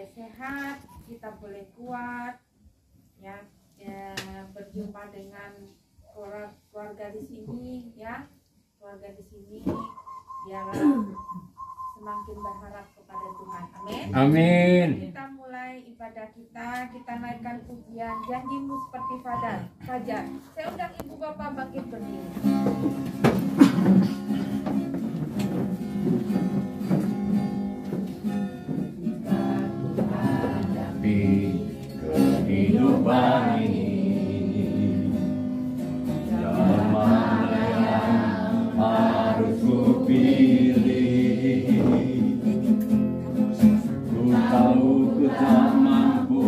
boleh sehat, kita boleh kuat, ya, berjumpa dengan keluarga di sini, ya, keluarga di sini, biarlah semakin berharap kepada Tuhan. Amin. Amin. Kita mulai ibadah kita naikkan pujian janjimu seperti fajar. Saya undang ibu bapak bangkit berdiri. Kehidupan ini jalan mana yang harus ku pilih. Ku tahu ku tak mampu,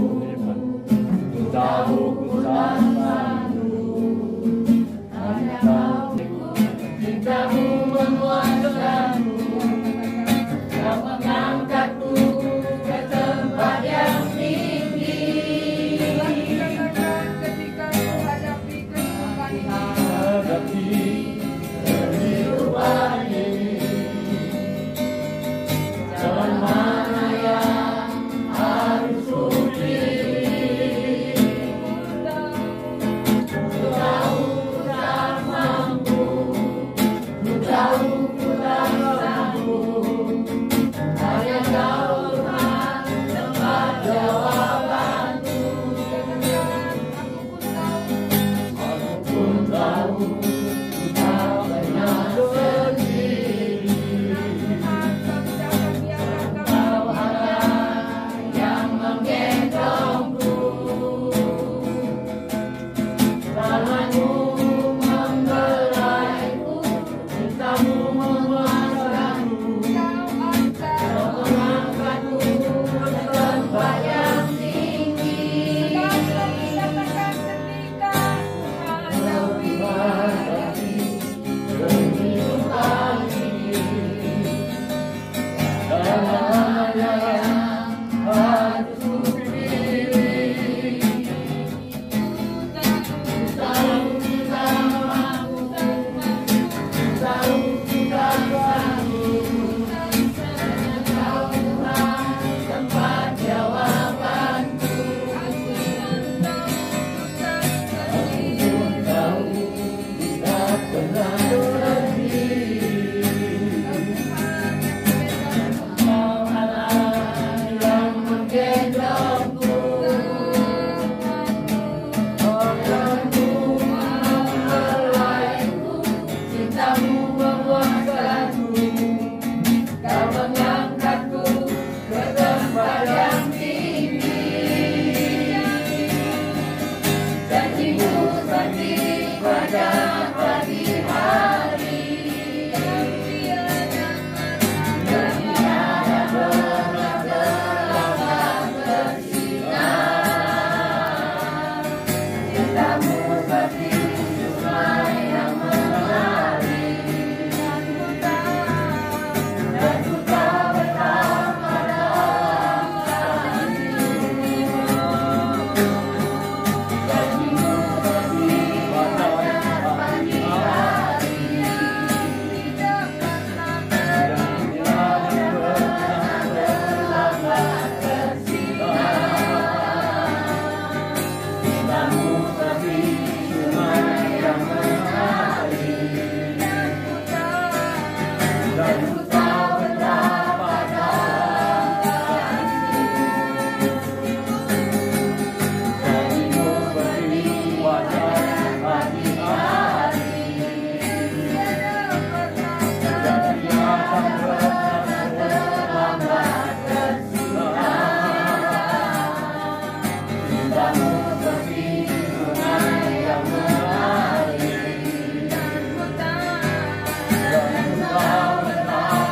ku tahu ku tak sanggup. Hanya tahu cintamu menguasaiku, kau mengangkatku ke tempat yang tinggi. Kehidupan ini jalan mana yang harus ku pilih. Ku tahu ku tak mampu, ku tahu ku tak sanggup. Hanya Kau Tuhan tempat jawabanku. Aku pun tahu ku tak pernah sendiri. Kau Allah yang menggendongku. Tanganmu membelaiku, cintamu menguasaiku. Kau mengangkatku ke tempat yang tinggi. Kehidupan ini jalan yang harus ku pilih. Ku tahu ku tak mampu, ku tahu ku tak sanggup. Kau Tuhan tempat jawabanku. Aku pun tahu ku tak pernah sendiri. Kau Allah yang menggendongku. Tanganmu membelaiku, cintamu menguasaiku. Kau mengangkatku ke tempat yang tinggi. Janjimu seperti pada pagi hari, yang tiada pernah terlambat bersinar. Cintamu seperti sungai yang mengalir, dan ku tak betapa janjimu seperti pada pagi hari, yang tiada pernah terlambat bersinar. Cintamu seperti sungai yang mengalir, dan ku tak betapa janjimu seperti wajah pagi hari, dan tiada pernah terlambat bersinar. Cintamu seperti sungai yang mengalir, dan ku tak betapa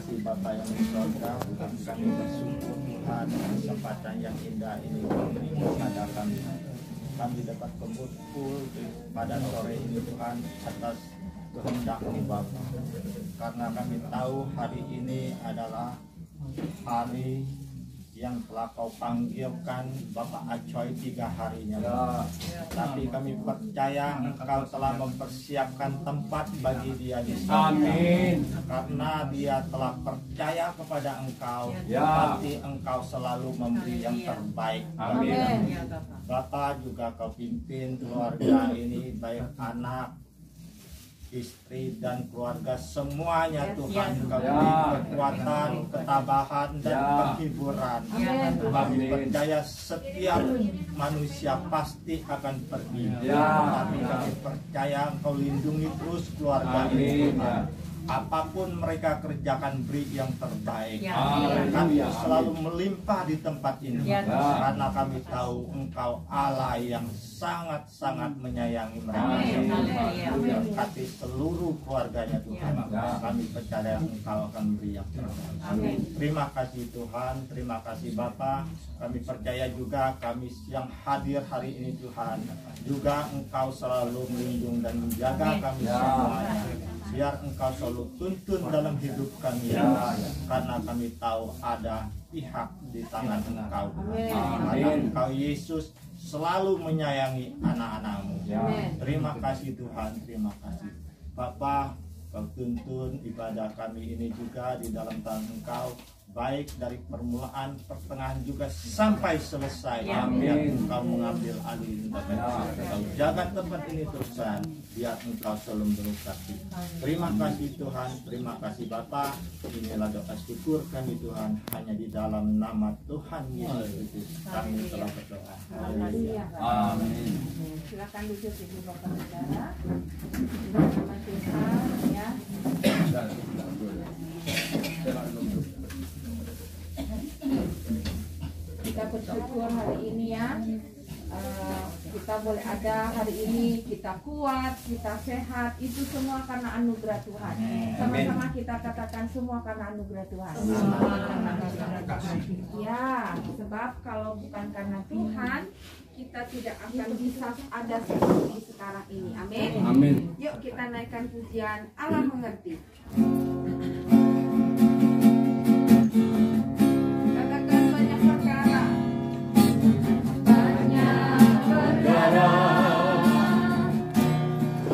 kasih Bapa yang di surga, Tuhan kami bersyukur Tuhan kesempatan yang indah ini diberi kepada kami. Kami dapat berkumpul pada sore ini Tuhan atas kehendak-Mu Bapa. Karena kami tahu hari ini adalah hari yang telah Kau panggilkan Bapak Acoy 3 harinya. Tapi kami percaya Engkau telah mempersiapkan tempat bagi dia di sana. Amin. Karena dia telah percaya kepada Engkau, pasti Engkau selalu memberi yang terbaik bagi dia. Bapak juga Kau pimpin keluarga ini, baik anak, istri dan keluarga semuanya Tuhan. Kau beri kekuatan, ketabahan dan penghiburan. Kami percaya setiap manusia pasti akan pergi, tapi kami percaya Engkau lindungi terus keluarga ini Tuhan. Apapun mereka kerjakan, beri yang terbaik. Kami selalu melimpah di tempat ini, karena kami tahu Engkau Allah yang sangat-sangat menyayangi mereka. Berkati seluruh keluarganya Tuhan. Kami percaya Engkau akan beri yang terbaik. Terima kasih Tuhan, terima kasih Bapa. Kami percaya juga kami yang hadir hari ini Tuhan, juga Engkau selalu melindungi dan menjaga kami semuanya. Biar Engkau selalu tuntun dalam hidup kami, karena kami tahu ada pihak di tangan Engkau. Karena Engkau Yesus selalu menyayangi anak-anak-Mu. Terima kasih Tuhan, terima kasih Bapa. Kau tuntun ibadah kami ini juga di dalam tangan Engkau, baik dari permulaan, pertengahan juga sampai selesai. Biar Engkau mengambil alih dan Engkau jaga tempat ini Tuhan, biar Engkau selalu memberkati. Terima kasih Tuhan, terima kasih Bapa. Inilah doa syukur kami Tuhan, hanya di dalam nama Tuhan Yesus Kristus kami telah berdoa. Haleluya. Amin. Silakan duduk Ibu Bapak Saudara. Nama Tuhan ya. Kita bersyukur hari ini ya, kita boleh ada hari ini, kita kuat, kita sehat, itu semua karena anugerah Tuhan. Sama-sama kita katakan semua karena anugerah Tuhan. Ya, sebab kalau bukan karena Tuhan, kita tidak akan bisa ada seperti sekarang ini. Amin. Amin. Yuk kita naikkan pujian Allah mengerti. Katakan banyak perkara. Banyak perkara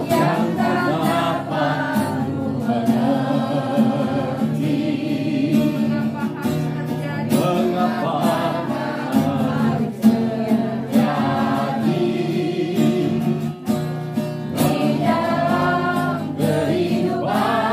yang tak dapat mengerti. Mengapa harus terjadi? Mengapa harus terjadi di dalam kehidupan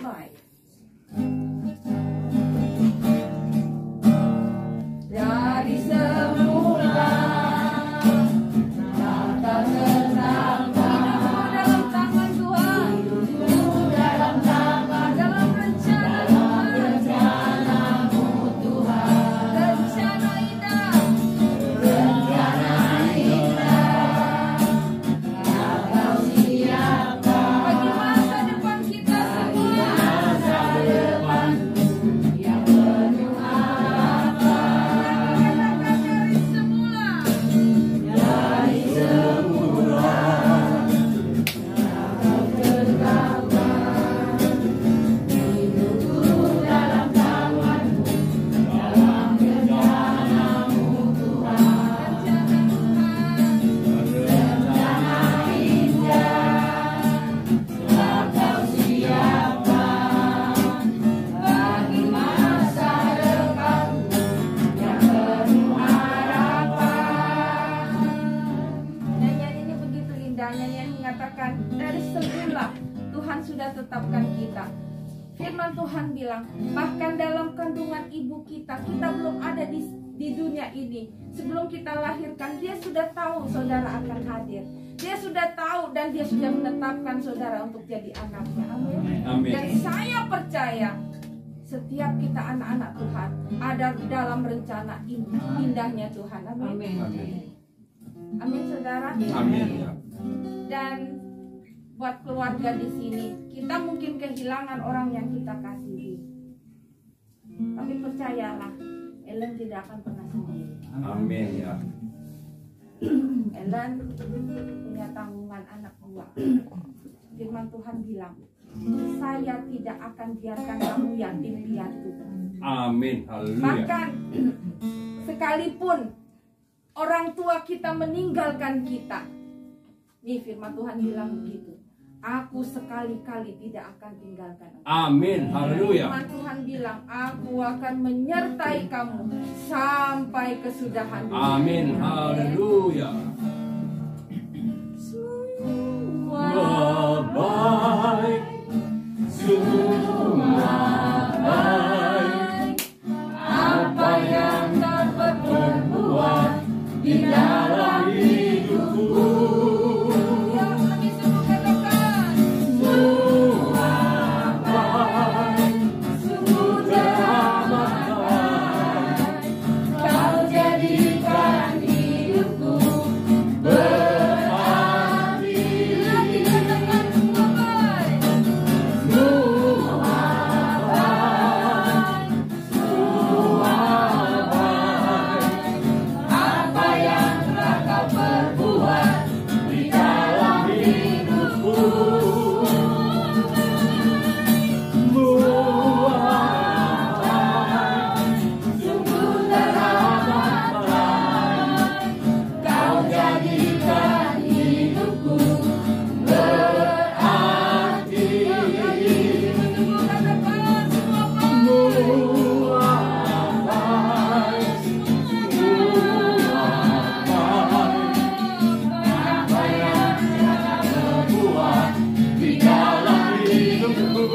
baik. Dari semula kata tentang dalam tangan Tuhan, dalam tangan, dalam rencanamu Tuhan, rencana indah, Kau siapkan bagi masa depan kita semua, masa depan yang penuh harapan. Dari semula, dari semula Kau tetapkan hidupku dalam tangan-Mu, dalam rencana-Mu Tuhan. Rencana indah telah Kau siapkan bagi masa depanku yang penuh harapan. Nyanyian ini begitu indah. Nyanyian mengatakan dari semula Tuhan sudah tetapkan kita. Firman Tuhan bilang, bahkan dalam kandungan ibu kita belum ada di dunia ini. Sebelum kita lahirkan, Dia sudah tahu saudara akan hadir. Dia sudah tahu dan Dia sudah menetapkan saudara untuk jadi anaknya. Amin. Amin. Dan saya percaya setiap kita anak-anak Tuhan ada dalam rencana indahnya Tuhan. Amin. Amin, saudara. Amin. Dan buat keluarga di sini, kita mungkin kehilangan orang yang kita kasihi. Tapi percayalah, Ellen tidak akan pernah sendiri. Amin ya. Ellen punya tanggungan anak dua. Firman Tuhan bilang, saya tidak akan biarkan kamu yatim piatu. Amin. Haleluya. Bahkan sekalipun orang tua kita meninggalkan kita, nih firman Tuhan bilang begitu, aku sekali-kali tidak akan tinggalkan engkau. Amin. Haleluya. Firman Tuhan bilang, aku akan menyertai kamu sampai kesudahan dunia. Amin. Haleluya. Semua baik, semua baik. apa yang dapat berbuat di dalam hidupku. Ya, kami semua katakan, semua baik, sungguh teramat baik. Kau jadikan hidupku berarti. Lagi katakan semua baik, semua baik, semua baik. Apa yang telah Kau perbuat di dalam hidupku. Sungguh teramat baik. Kau jadikan hidupku berarti. Sungguh katakan semua baik. Apa yang telah berbuat di dalam hidupku.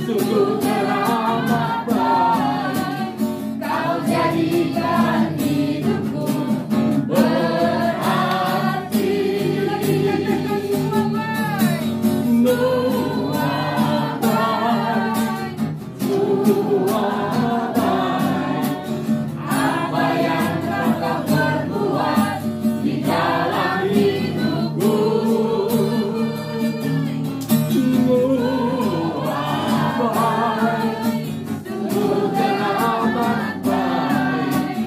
Sungguh teramat baik. Kau jadikan hidupku berarti. Lagi katakan semua baik. Semua baik, semua baik. Apa yang telah Kau perbuat di dalam hidupku. Semua baik, Sungguh teramat baik.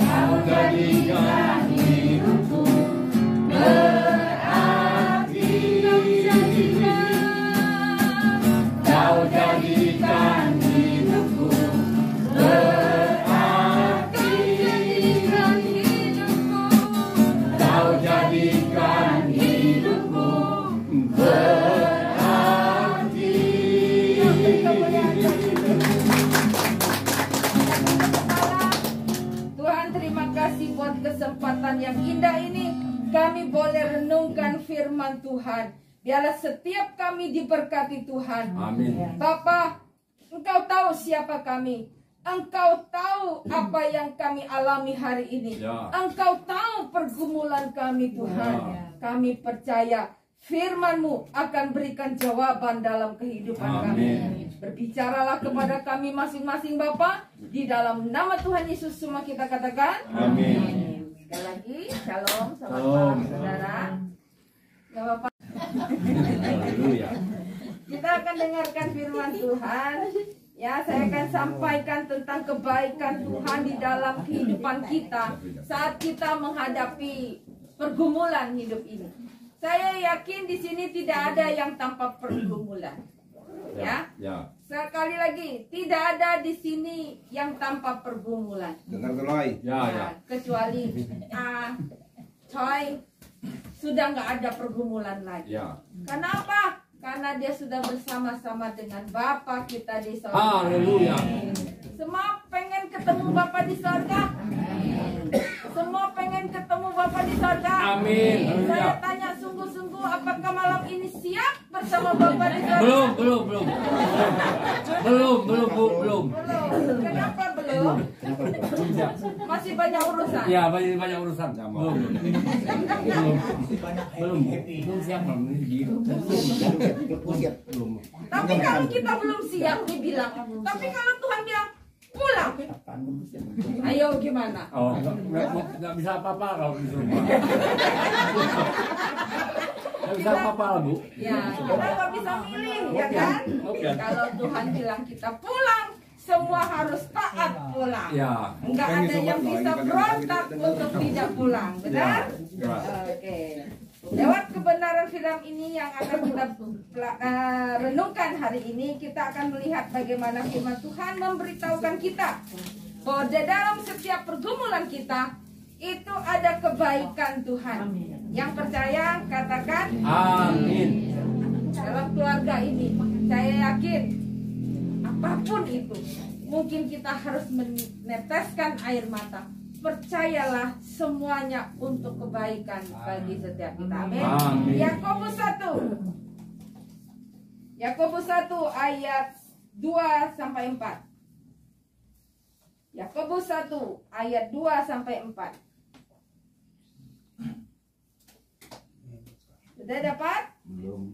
Kau jadikan hidupku berarti. Kau jadikan hidupku berarti. Kau jadikan hidupku berarti. Tuhan, terima kasih buat kesempatan yang indah ini. kami boleh renungkan firman Tuhan. Biarlah setiap kami diberkati Tuhan. Amin. Bapa, Engkau tahu siapa kami. Engkau tahu apa yang kami alami hari ini. Ya. Engkau tahu pergumulan kami Tuhan. Ya. Kami percaya firman-Mu akan berikan jawaban dalam kehidupan kami. Berbicaralah kepada kami masing-masing Bapa. Di dalam nama Tuhan Yesus semua kita katakan. Amin. Sekali lagi, shalom, selamat Shalom. malam saudara. Ya Bapak. Haleluya. Kita akan dengarkan firman Tuhan. Ya, saya akan sampaikan tentang kebaikan Tuhan di dalam kehidupan kita saat kita menghadapi pergumulan hidup ini. Saya yakin di sini tidak ada yang tanpa pergumulan. Ya. Ya. Sekali lagi, tidak ada di sini yang tanpa pergumulan. Dengar Roy. Ya. Kecuali Choi sudah nggak ada pergumulan lagi. Ya. Kenapa? Karena dia sudah bersama-sama dengan Bapa kita di sorga. Haleluya. Semua pengen ketemu Bapa di sorga. Semua pengen ketemu Bapa di sorga. Amin. Saya tanya sungguh-sungguh, apakah malam ini siap bersama Bapa di sorga? Belum. Belum. Kenapa belum? Masih banyak urusan. Ya, banyak urusan. Belum. Belum siap belum. Tapi kalau kita belum siap, dia bilang. Tapi kalau Tuhan bilang pulang, ayo gimana? Oh, nggak bisa apa-apa kalau disuruh. Nggak bisa apa-apa lah, Bu. Ya, kita nggak bisa milih, ya kan? Oke. Kalau Tuhan bilang kita pulang, semua harus taat pulang. Ya. Enggak ada yang bisa berontak untuk tidak pulang, benar? Ya. Oke. Lewat kebenaran film ini yang akan kita renungkan hari ini, kita akan melihat bagaimana firman Tuhan memberitahukan kita bahwa di dalam setiap pergumulan kita itu ada kebaikan Tuhan. Yang percaya katakan Amin. dalam keluarga ini. Saya yakin apapun itu, mungkin kita harus meneteskan air mata. Percayalah semuanya untuk kebaikan bagi setiap kita. Amin. Amin. Yakobus 1 ayat 2 sampai 4. Yakobus 1 ayat 2 sampai 4. Sudah dapat? Belum.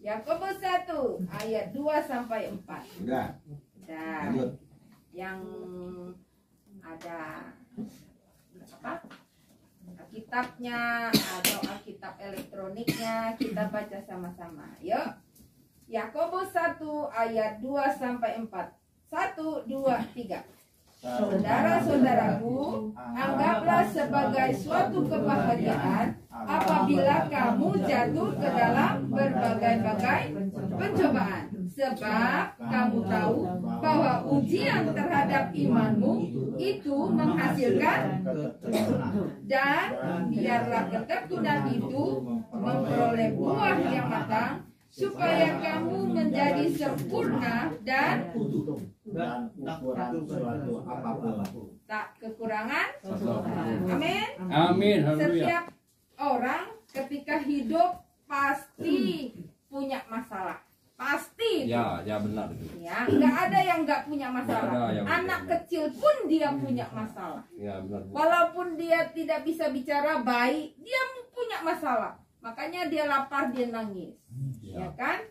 Yakobus 1 ayat 2 sampai 4. Udah. Dan Lanjut. yang ada apa? Alkitabnya atau Alkitab elektroniknya kita baca sama-sama. Yuk. Yakobus 1 ayat 2 sampai 4. 1 2 3. Saudara-saudaraku, anggaplah sebagai suatu kebahagiaan apabila kamu jatuh ke dalam berbagai-bagai pencobaan. Sebab kamu tahu bahwa ujian terhadap imanmu itu menghasilkan, dan biarlah ketekunan itu memperoleh buah yang matang, supaya kamu menjadi sempurna dan ukuran suatu apapun. tak kekurangan. Amin. Amin. Haleluya. Setiap orang ketika hidup pasti punya masalah. Pasti. Ya benar itu. Ya, nggak ada yang nggak punya masalah. Nggak ada yang Anak nggak. kecil pun dia punya masalah. Ya benar, Bu. Walaupun dia tidak bisa bicara baik, dia punya masalah. Makanya dia lapar, dia nangis. Ya kan?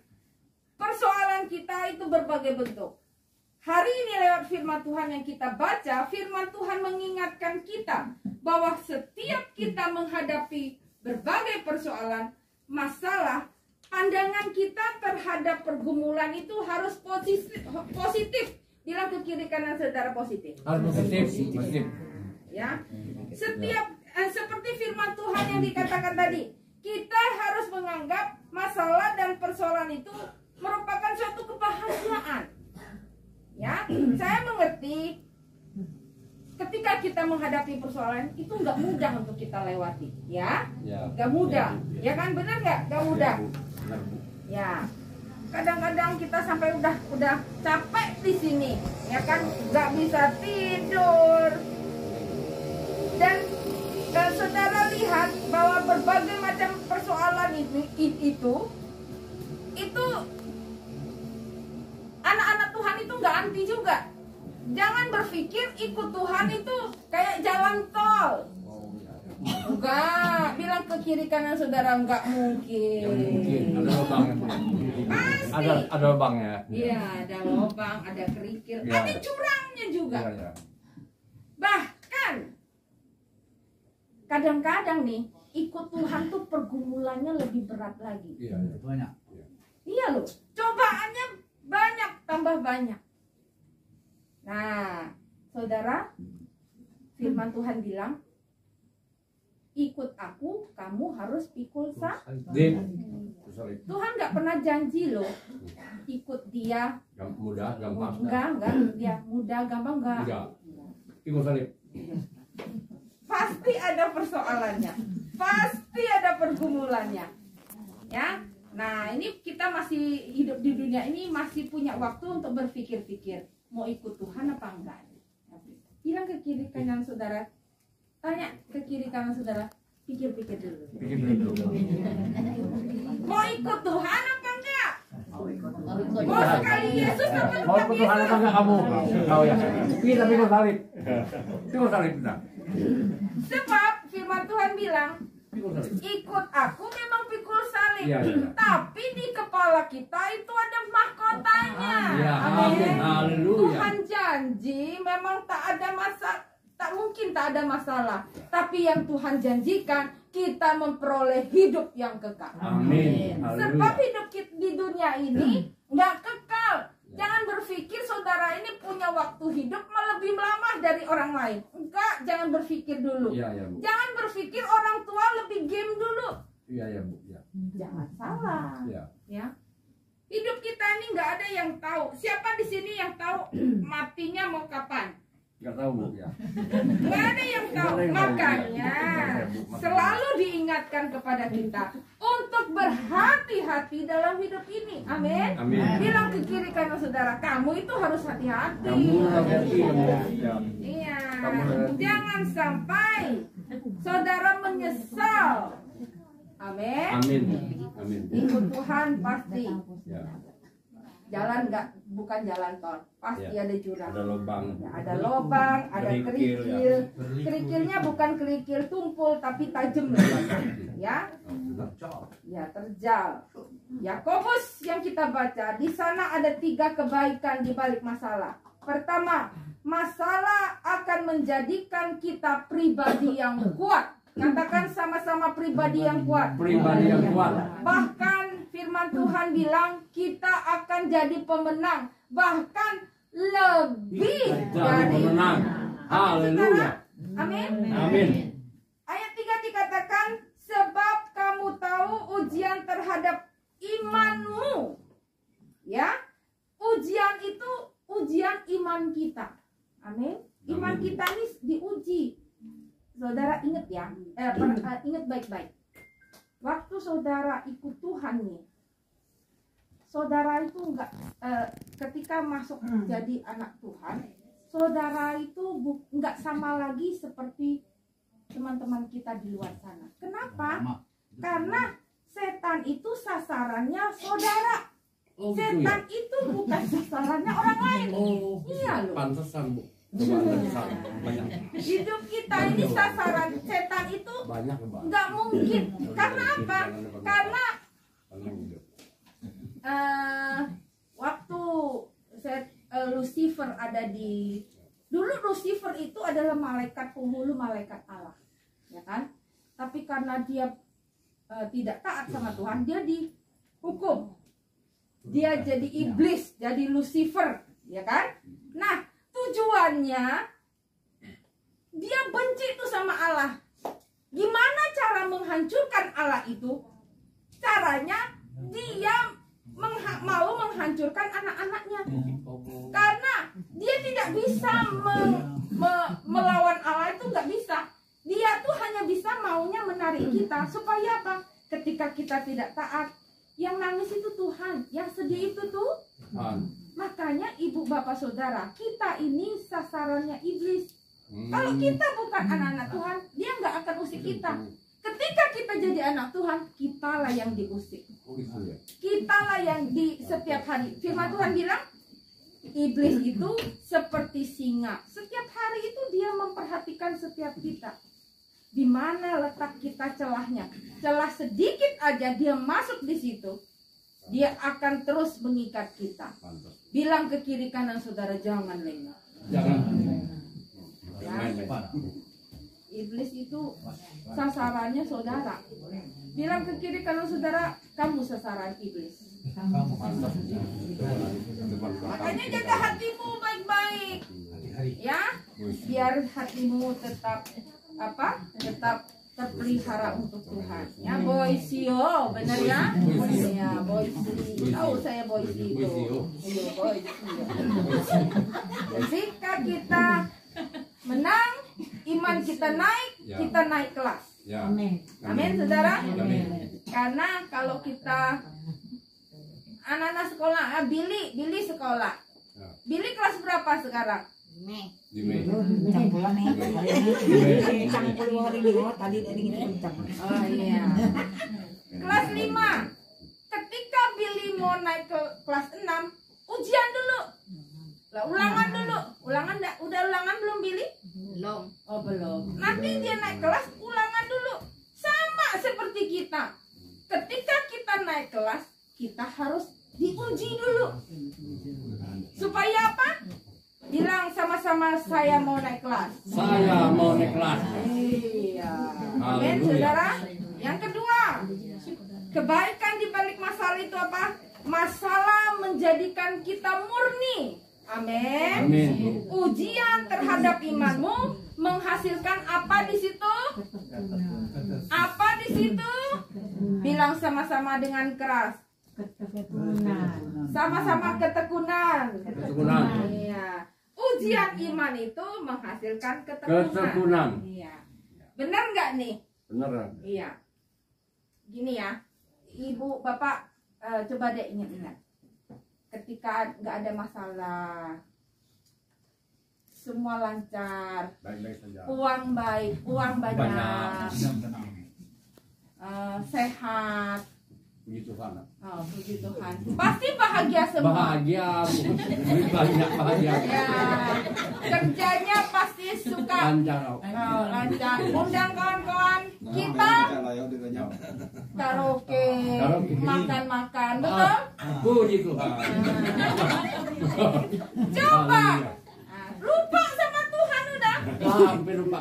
Persoalan kita itu berbagai bentuk. Hari ini lewat firman Tuhan yang kita baca, firman Tuhan mengingatkan kita bahwa setiap kita menghadapi berbagai persoalan, masalah, pandangan kita terhadap pergumulan itu harus positif. Bilang ke kiri kanan saudara positif. Harus positif. Ya. Setiap seperti firman Tuhan yang dikatakan tadi, kita harus menganggap masalah dan persoalan itu merupakan suatu kebahagiaan. Ya, saya mengerti ketika kita menghadapi persoalan itu nggak mudah untuk kita lewati, ya, nggak mudah, ya kan, benar nggak? Nggak mudah. Benar, Bu. Ya, kadang-kadang kita sampai udah capek di sini, ya kan, nggak bisa tidur, dan saudara lihat bahwa berbagai macam persoalan itu anak-anak Tuhan itu nggak anti juga. Jangan berpikir ikut Tuhan itu kayak jalan tol. Enggak, bilang ke kiri kanan saudara, enggak mungkin. Ada lubangnya. Pasti. Ada lubangnya. Iya, ada lubang, ada kerikil, Ya. ada curangnya juga. Iya. Bahkan kadang-kadang nih ikut Tuhan tuh pergumulannya lebih berat lagi. Iya. Banyak. Iya loh, cobaannya banyak, tambah banyak. Nah, saudara, firman Tuhan bilang, ikut aku, kamu harus pikul Din. Tuhan nggak pernah janji loh, ikut dia. Mudah, gampang. Enggak, dia mudah, gampang enggak. Enggak. Ikut salib. Pasti ada persoalannya, pasti ada pergumulannya, ya. Nah, ini kita masih hidup di dunia ini, masih punya waktu untuk berpikir-pikir mau ikut Tuhan apa enggak. Bilang ke kiri kanan saudara, tanya ke kiri kanan saudara, pikir-pikir dulu. Pikir dulu. Mau ikut Tuhan apa enggak? Mau sekali Yesus apa Mau tetap ikut Tuhan apa Yesus? enggak kamu? Tahu ya. Kita pikul salib. Pikul salib kita. Sebab firman Tuhan bilang, Pikul salib. ikut aku memang pikul salib. Iya, iya. Tapi di kepala kita itu ada mahkotanya. Iya, amin. Haleluya. Tuhan janji memang tak ada tak mungkin tak ada masalah. Tapi yang Tuhan janjikan, kita memperoleh hidup yang kekal. Amin. Sebab Haleluya. hidup kita di dunia ini nggak kekal. Jangan berpikir saudara ini punya waktu hidup lebih lama dari orang lain. Enggak, jangan berpikir dulu. Iya, ya, Bu. Jangan berpikir orang tua lebih game dulu. Iya, ya, Bu. Ya. Jangan salah. Iya. Ya. Hidup kita ini nggak ada yang tahu. Siapa di sini yang tahu matinya mau kapan? Enggak tahu, Bu, ya. Nggak ada yang tahu. Makanya selalu diingatkan kepada kita untuk berhati-hati dalam hidup ini. Amin. Amin. Bilang ke kiri kanan saudara, kamu itu harus hati-hati. Kamu hati-hati, kamu. Ya. Iya. Kamu hati-hati. Jangan sampai saudara menyesal. Amin. Amin. Amin. Ikut Tuhan pasti. Ya. Jalan bukan jalan tol, pasti Ya. ada jurang. Ada lubang. Ya, ada lubang, ada Kerikil, kerikil. ya. Kerikilnya bukan kerikil tumpul tapi tajam lebatnya. Ya, ya terjal. Yakobus yang kita baca di sana ada 3 kebaikan di balik masalah. Pertama, masalah akan menjadikan kita pribadi yang kuat. Katakan sama-sama pribadi yang kuat. Pribadi yang kuat. Bahkan firman Tuhan bilang kita akan jadi pemenang, bahkan lebih Jadi dari pemenang. Haleluya. Amin. Amin. Ayat 3 dikatakan, sebab kamu tahu ujian terhadap imanmu. Ya, ujian itu ujian iman kita. Amin. Iman Amin. kita ini diuji. Saudara ingat ya, ingat baik-baik. Waktu saudara ikut Tuhan nih, saudara itu ketika masuk jadi anak Tuhan, saudara itu enggak sama lagi seperti teman-teman kita di luar sana. Kenapa? Karena setan itu sasarannya saudara. Oh, gitu Setan ya? itu bukan sasarannya orang lain. Oh, Iya loh. pantesan, Bu. Coba ada salah. Banyak. Hidup kita ini sasaran setan itu Banyak, Pak. nggak mungkin. Karena apa? Karena waktu Lucifer ada di dulu, Lucifer itu adalah malaikat penghulu, malaikat Allah, ya kan? Tapi karena dia tidak taat sama Tuhan, dia dihukum, dia jadi iblis, jadi Lucifer, ya kan? Nah, tujuannya dia benci tuh sama Allah. Gimana cara menghancurkan Allah itu? Caranya dia mau menghancurkan anak-anaknya. Karena dia tidak bisa melawan Allah, itu nggak bisa. Dia tuh hanya bisa maunya menarik kita. Supaya apa? Ketika kita tidak taat, yang nangis itu Tuhan, yang sedih itu tuh. Makanya ibu bapak saudara, kita ini sasarannya iblis. Kalau kita bukan anak-anak Tuhan, dia nggak akan usik kita. Ketika kita jadi anak Tuhan, kitalah yang diusik. Kitalah yang di setiap hari. Firman Tuhan bilang, iblis itu seperti singa. Setiap hari itu dia memperhatikan setiap kita. Di mana letak kita celahnya? Celah sedikit aja dia masuk di situ. Dia akan terus mengikat kita. Bilang ke kiri kanan saudara, jangan lengah. Jangan. Ya. Iblis itu sasarannya saudara. Bilang ke kiri kanan saudara, kamu sasaran iblis. Makanya jaga hatimu baik-baik, ya, biar hatimu tetap tetap terpelihara untuk Tuhan. Ya, Boisio, benar ya? Ya, Boisio. Tahu saya Boisio itu. Iya, Boisio. Ketika kita menang, iman kita naik, kita naik kelas. Amin. Amin, saudara. Karena kalau kita anak-anak sekolah, Billy sekolah. Billy kelas berapa sekarang? Oh iya. Kelas 5. Ketika Billy mau naik ke kelas 6, ujian dulu. Lah, ulangan dulu. Udah ulangan belum Billy? Belum. Oh, belum. Nanti dia naik kelas, ulangan dulu. Sama seperti kita. Ketika kita naik kelas, kita harus diuji dulu. Supaya apa? Bilang sama-sama, saya mau naik kelas. Saya mau naik kelas. Iya. Amin, saudara. Yang kedua, kebaikan di balik masalah itu apa? Masalah menjadikan kita murni. Amin. Amin. Ujian terhadap imanmu menghasilkan apa di situ? Apa di situ? Bilang sama-sama dengan keras. Sama-sama ketekunan. Iya. Ujian iman itu menghasilkan ketekunan. Iya. Benar nggak nih? Benar. Iya. Gini ya, ibu, bapak, coba deh ingat-ingat. Ketika nggak ada masalah, semua lancar, uang baik, uang banyak. Sehat. Puji Tuhan. Oh, puji Tuhan. Pasti bahagia semua. Bahagia, banyak bahagia. Ya, kerjanya pasti suka. Lancar. Oh, lancar. Undang kawan-kawan kita karaoke, makan-makan, betul? Puji Tuhan. Coba. Lupa sama Tuhan udah. Hampir lupa.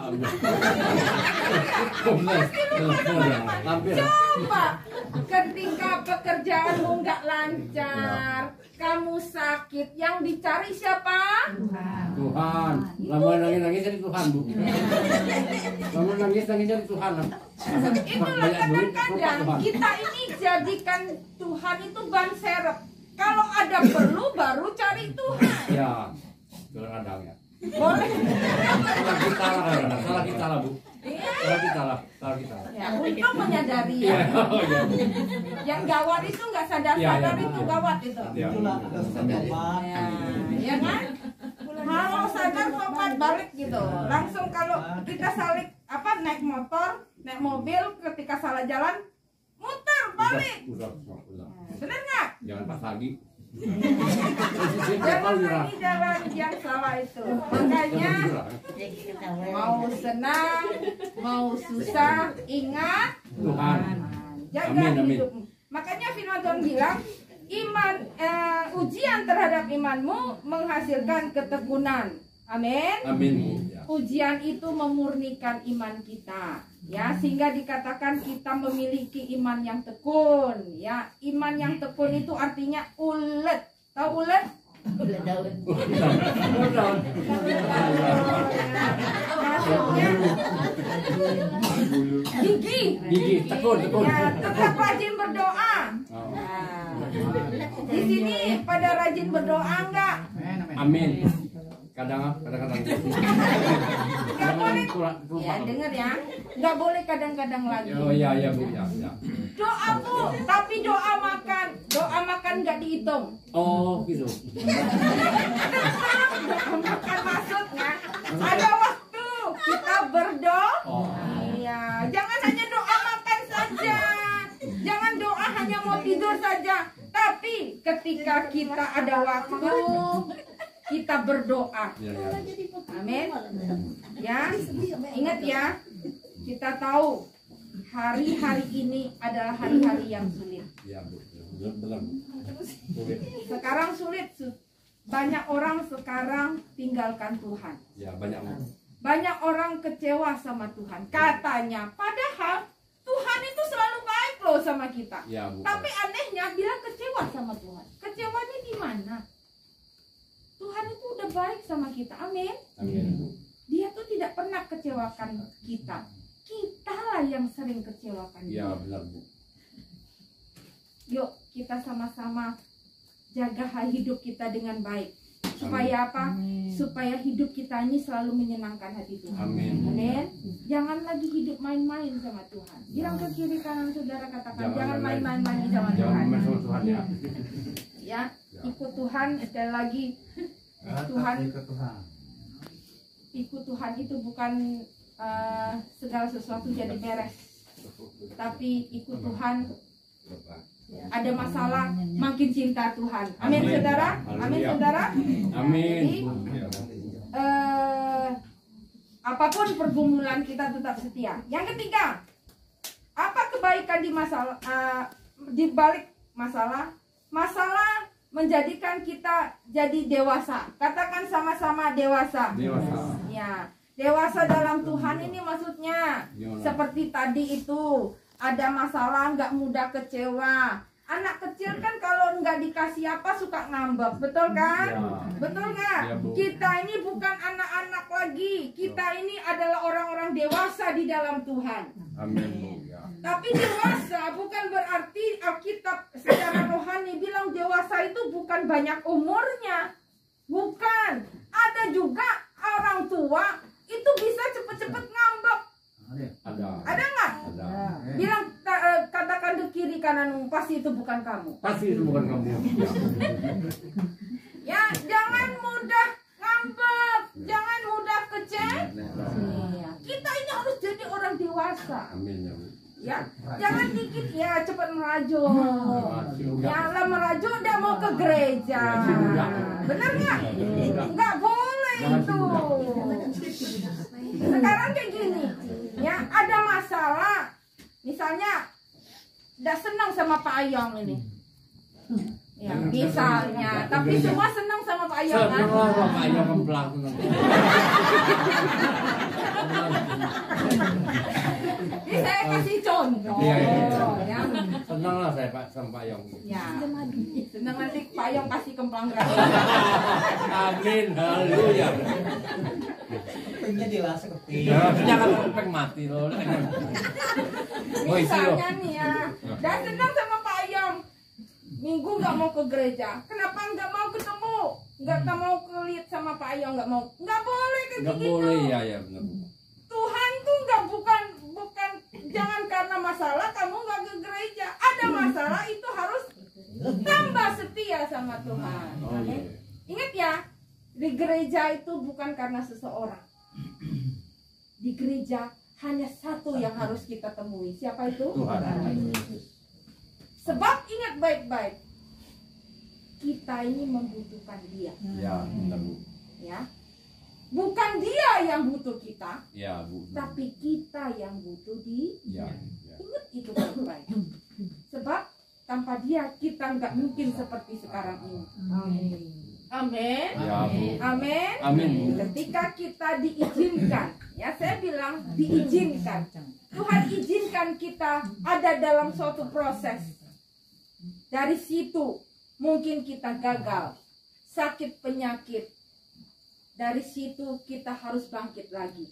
Pasti lupa sama Tuhan. Coba. Ketika pekerjaanmu nggak lancar, kamu sakit, yang dicari siapa? Tuhan. Lama nangis dari Tuhan, Bu. Lama nangis dari Tuhan. Itulah kadang-kadang kita ini jadikan Tuhan itu ban serep. Kalau ada perlu baru cari Tuhan. Ya, kadang-kadang ya. Boleh. Salah kita lah, Bu. Salah kita lah. Ya, untuk menyadari ya. Yang gawat itu nggak sadar-sadar itu gawat itu. Ya kan? Kalau sadar tobat balik gitu. Langsung kalau kita saling naik motor, naik mobil, ketika salah jalan, muter balik. Bener nggak? Jangan pas lagi. Jangan lagi jalan yang salah itu. Makanya mau senang, mau susah, ingat Tuhan. Jaga hidupmu. Makanya firman Tuhan bilang, ujian terhadap imanmu menghasilkan ketekunan. Amin. Amin. Ujian itu memurnikan iman kita, ya, sehingga dikatakan kita memiliki iman yang tekun, ya. Iman yang tekun itu artinya ulet. Tahu ulet? Ulet daun. Maksudnya gigi, tekun. Ya, tetap rajin berdoa. Nah, di sini pada rajin berdoa enggak? Amin. Kadang-kadang. Nggak boleh. Ya, dengar ya. Nggak boleh kadang-kadang lagi. Oh iya Bu, ya. Doa Bu, tapi doa makan nggak dihitung. Oh gitu. Doa makan maksudnya ada waktu Kita berdoa. Iya, jangan hanya doa makan saja. Jangan doa hanya mau tidur saja. Tapi ketika kita ada waktu, kita berdoa. Amin. Ya, ingat ya. Kita tahu hari-hari ini adalah hari-hari yang sulit. Sekarang sulit. Banyak orang sekarang tinggalkan Tuhan. Ya, banyak. Banyak orang kecewa sama Tuhan. Katanya, padahal Tuhan itu selalu baik loh sama kita. Ya, tapi anehnya bilang kecewa sama Tuhan. Kecewanya di mana? Tuhan itu udah baik sama kita. Amin. Amin. Dia tuh tidak pernah kecewakan kita. Kitalah yang sering kecewakan dia. Ya, benar, Bu. Yuk kita sama-sama jaga hidup kita dengan baik. Supaya apa? Supaya hidup kita ini selalu menyenangkan hati Tuhan. Amin. Amin. Jangan lagi hidup main-main sama Tuhan. Bilang ke kiri kanan saudara, katakan jangan main-main lagi sama Tuhan. Jangan main sama Tuhan ya. Ya, ikut Tuhan sekali lagi. Tuhan. Ikut Tuhan itu bukan segala sesuatu jadi beres. Tapi ikut Tuhan, ada masalah makin cinta Tuhan. Amin, saudara. Amin, saudara. Amin. Jadi, apapun pergumulan kita tetap setia. Yang ketiga, apa kebaikan di balik masalah? Masalah menjadikan kita jadi dewasa. Katakan sama-sama dewasa. Dewasa. Ya, dewasa dalam Tuhan ini maksudnya seperti tadi itu, ada masalah nggak mudah kecewa. Anak kecil kan kalau nggak dikasih apa suka ngambek, betul kan? Ya. Betul nggak? Ya, Bu. Kita ini bukan anak-anak lagi. Kita ini adalah orang-orang dewasa di dalam Tuhan. Amin, Bu. Ya. Tapi dewasa bukan berarti Alkitab secara rohani bilang dewasa itu bukan banyak umurnya. Bukan. Ada juga orang tua itu bisa cepet-cepet ngambek. Ada. Ada nggak? Ada. Bilang katakan ke kiri kanan, pasti itu bukan kamu. Pasti itu bukan kamu. Ya. Ya, jangan mudah ngambek, jangan mudah kecewa. Kita ini harus jadi orang dewasa. Amin ya, Bu. Ya, jangan dikit ya cepat merajuk. Ya lah merajuk udah mau ke gereja. Benar nggak? Nggak boleh itu. Sekarang kayak gini, ya ada masalah. Misalnya, udah senang sama Pak Ayong ini. Ya, misalnya, tapi semua senang sama Pak Ayong kan? Senang Pak Ayong kemplang. Ini saya kasih contoh. Iya. Ya. Senang lah saya Pak sama Pak Ayong. Ya. Senang nanti Pak Ayong kasih kemplang gratis. Amin, haleluya. Pengen dilasak Jangan sampai mati loh. Misalnya nih ya, udah senang sama Pak Ayong. Minggu nggak mau ke gereja. Kenapa nggak mau ketemu? Nggak mau kelihat sama Pak Ayong, nggak mau. Nggak boleh kayak Nggak gitu. boleh ya benar. Tuhan tuh nggak bukan jangan karena masalah kamu nggak ke gereja. Ada masalah itu harus tambah setia sama Tuhan. Oh, iya. Ingat ya, di gereja itu bukan karena seseorang. Di gereja hanya satu yang harus kita temui. Siapa itu? Tuhan. Sebab ingat baik-baik, kita ini membutuhkan Dia. Ya, benar, Bu. Ya, bukan Dia yang butuh kita, Ya, Bu. tapi kita yang butuh Dia. Ya. Ingat itu baik-baik. Sebab tanpa Dia kita nggak mungkin seperti sekarang ini. Amin. Ya, Bu. Amin. Amin, Bu. Ketika kita diizinkan, ya saya bilang diizinkan. Tuhan izinkan kita ada dalam suatu proses. Dari situ mungkin kita gagal, sakit penyakit. Dari situ kita harus bangkit lagi.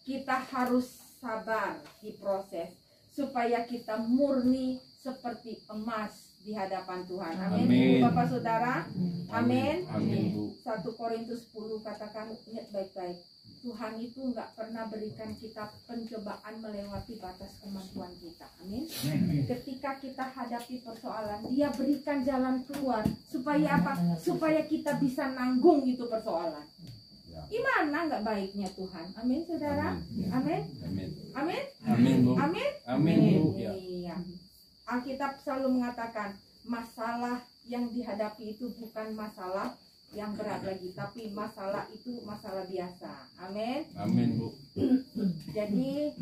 Kita harus sabar di proses supaya kita murni seperti emas di hadapan Tuhan. Amin. Amin. Bapak Saudara. Amin. Amin, Bu. 1 Korintus 10 katakan, ingat baik-baik. Tuhan itu nggak pernah berikan kita pencobaan melewati batas kemampuan kita. Amin. Ketika kita hadapi persoalan, Dia berikan jalan keluar. Supaya apa? Supaya kita bisa nanggung itu persoalan. Ya. Gimana nggak baiknya Tuhan? Amin, saudara. Amin. Amin. Amin. Amin, Bu. Amin. Amin, Bu. Ya. Iya. Alkitab selalu mengatakan masalah yang dihadapi itu bukan masalah yang berat lagi, tapi masalah itu masalah biasa. Amin. Amin, Bu. Jadi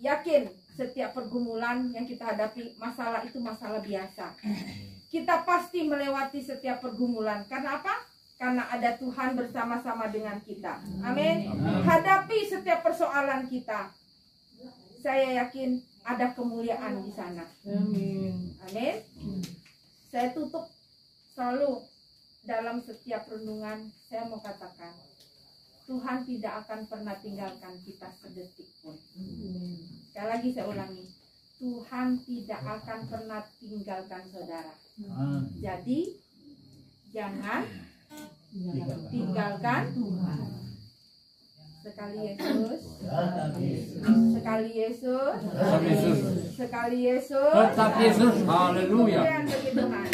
yakin setiap pergumulan yang kita hadapi, masalah itu masalah biasa. Kita pasti melewati setiap pergumulan. Karena apa? Karena ada Tuhan bersama-sama dengan kita. Amin. Hadapi setiap persoalan kita. Saya yakin ada kemuliaan di sana. Amin. Amin. Saya tutup selalu dalam setiap renungan, saya mau katakan, Tuhan tidak akan pernah tinggalkan kita sedetik pun. Sekali lagi saya ulangi, Tuhan tidak akan pernah tinggalkan saudara. Jadi jangan tinggalkan Tuhan. Sekali Yesus, sekali Yesus, Tetap Yesus. sekali Yesus, Tetap Yesus. Haleluya. kemudian bagi Tuhan.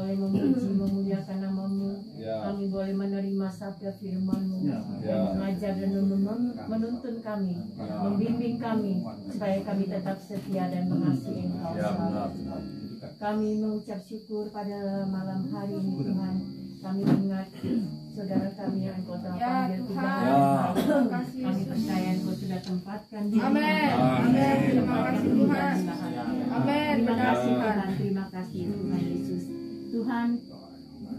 boleh memuji, memuliakan nama-Mu. Kami boleh menerima sabda firman-Mu, yang mengajar dan menuntun kami, membimbing kami, supaya kami tetap setia dan mengasihi Engkau selalu. Kami mengucap syukur pada malam hari ini Tuhan. Kami ingat saudara kami yang Engkau telah panggil tinggal. Kami percaya Engkau sudah tempatkan di Amin. Amin. Terima kasih Tuhan. Amin. Terima kasih Tuhan. Terima kasih Tuhan Yesus. Tuhan,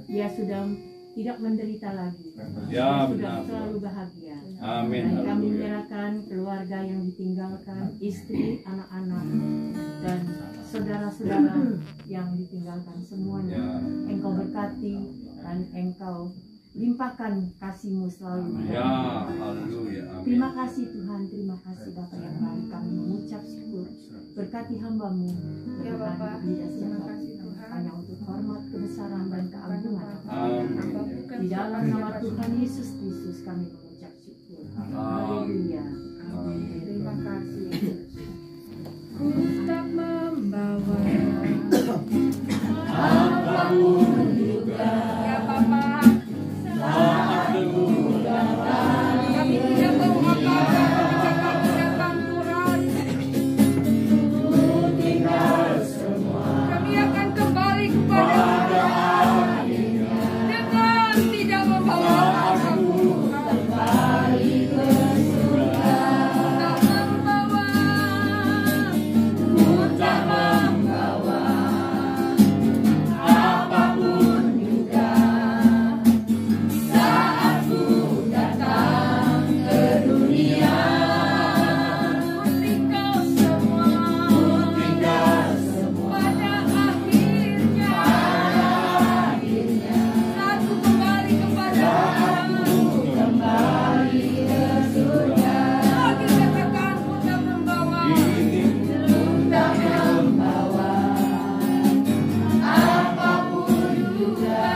dia sudah tidak menderita lagi. Dia sudah selalu bahagia. Amin. Dan kami menyerahkan keluarga yang ditinggalkan, istri, anak-anak, dan saudara-saudara yang ditinggalkan semuanya. Engkau berkati dan Engkau limpahkan kasih-Mu selalu. Terima kasih Tuhan, terima kasih Bapa yang baik. Kami mengucap syukur. Berkati hamba-Mu, Ya Bapa, terima kasih Tuhan. hanya untuk hormat, kebesaran dan keagungan. Amin. Di dalam nama Tuhan Yesus Kristus kami mengucap syukur. Haleluya. Terima kasih. Ku tak membawa Apapun juga ya Bapa. saat teguh datang, Kami tidak mau apa-apa ketika Kamu datang Tuhan. tinggal semua Kami akan kembali kepada dengan tidak membawa apapun. kembali ke surga. Tak membawa, Tak membawa apapun juga saat ku datang ke dunia. tinggal semua Tinggal semua pada akhirnya. Saat ku kembali kepada kembali ke surga. lagi katakan ku tak membawa. Tak membawa apapun juga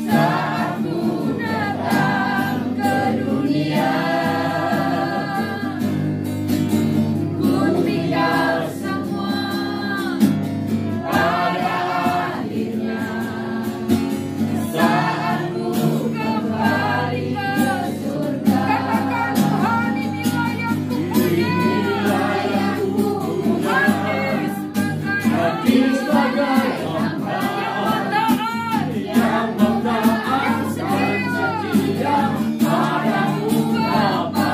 saat ku datang ke dunia. Ku tinggal semua pada akhirnya saat ku kembali ke surga. Katakan Tuhan, inilah yang ku punya. Hati sebagai hamba yang bertaat dan setia padamu Bapa,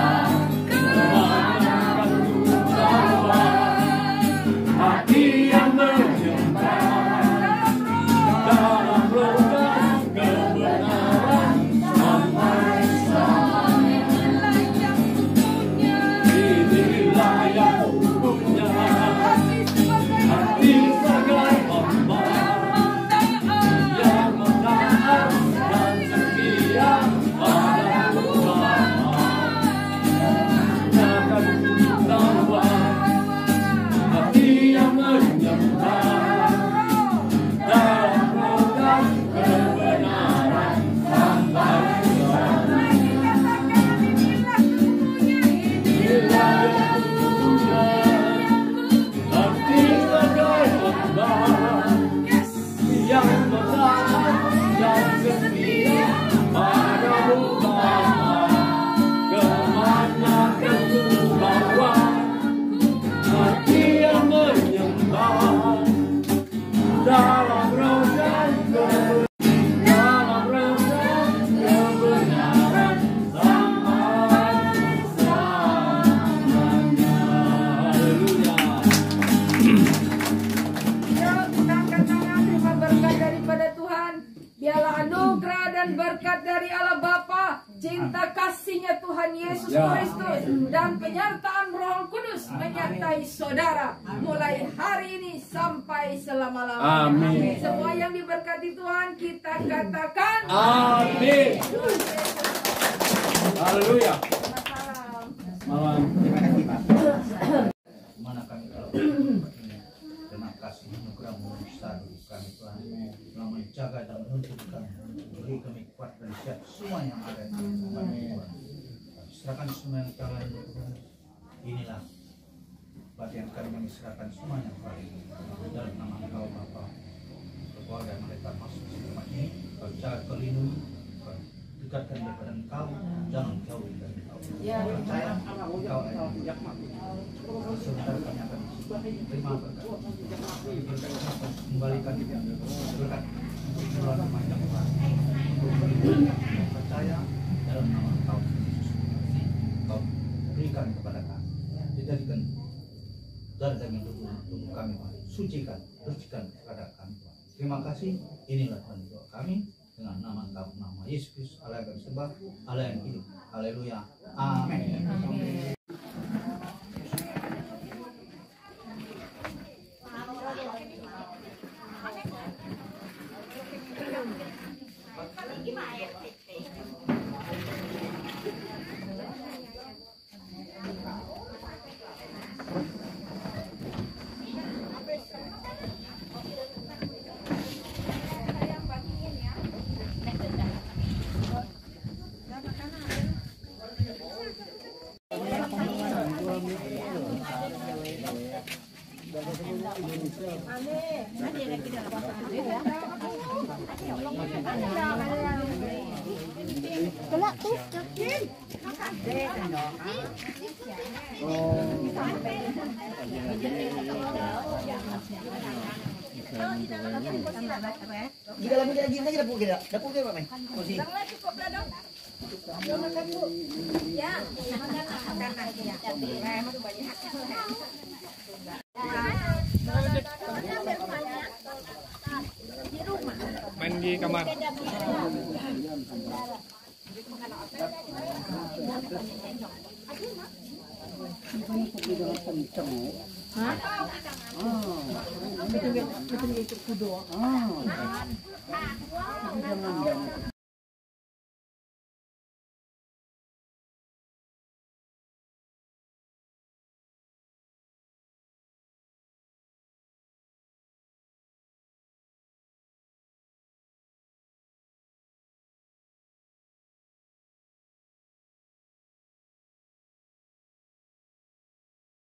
kemanapun ku bawa. Hati yang menyembah dalam roh dan kebenaran sampai selamanya. Inilah yang ku punya. Hati sebagai hamba yang menaat dan setia padamu Bapa, akan ku bawa. Hati yang menyembah dalam roh dan kebenaran sampai selamanya. Inilah yang ku punya. Hati sebagai hamba yang menaat dan setia padamu Bapa, kemanapun ku bawa. Hati yang menyembah dalam roh dan kebenaran sampai selamanya. Haleluya. Ya, kita angkat tangan, terima berkat daripada Tuhan. Biarlah anugerah dan berkat dari Allah Bapa, cinta kasihnya Tuhan Yesus Kristus, dan penyertaan Roh Kudus menyertai saudara mulai hari ini sampai selama-lamanya. Amin. Semua yang diberkati Tuhan kita katakan Amin. Haleluya. salam. Malam. Mana kami kalau terima kasih anugerah-Mu besar kami Tuhan telah menjaga dan menuntun kami, beri kami kuat dan siap semua yang ada di Tuhan. Serahkan semua yang tangan-Mu Tuhan. Inilah bagian kami serahkan semuanya Tuhan dalam nama Engkau Bapa. keluarga mereka masuk ke rumah ini, kau jaga, kau lindungi, kau dekatkan daripada engkau, jangan jauh dari engkau. Percaya engkau sebentar kami akan terima berkat. Berkat kembalikan berkat bulan panjang Tuhan. Percaya dalam nama engkau Yesus, kau berikan kepada kami, dijadikan darah daging tubuh kami, sucikan, bersihkan kepada kami. Terima kasih. Inilah Tuhan doa kami dengan nama engkau, nama Yesus Kristus, Allah yang kami sembah, Allah yang hidup. Haleluya. Amin. Amin. Kelak tuh. Jika lagu dia gini aja dapur kita Pak Men. Kursi. Cukuplah dong. Makan Bu. Ya, makan lagi ya. Main di kamar. Betul itu kudo.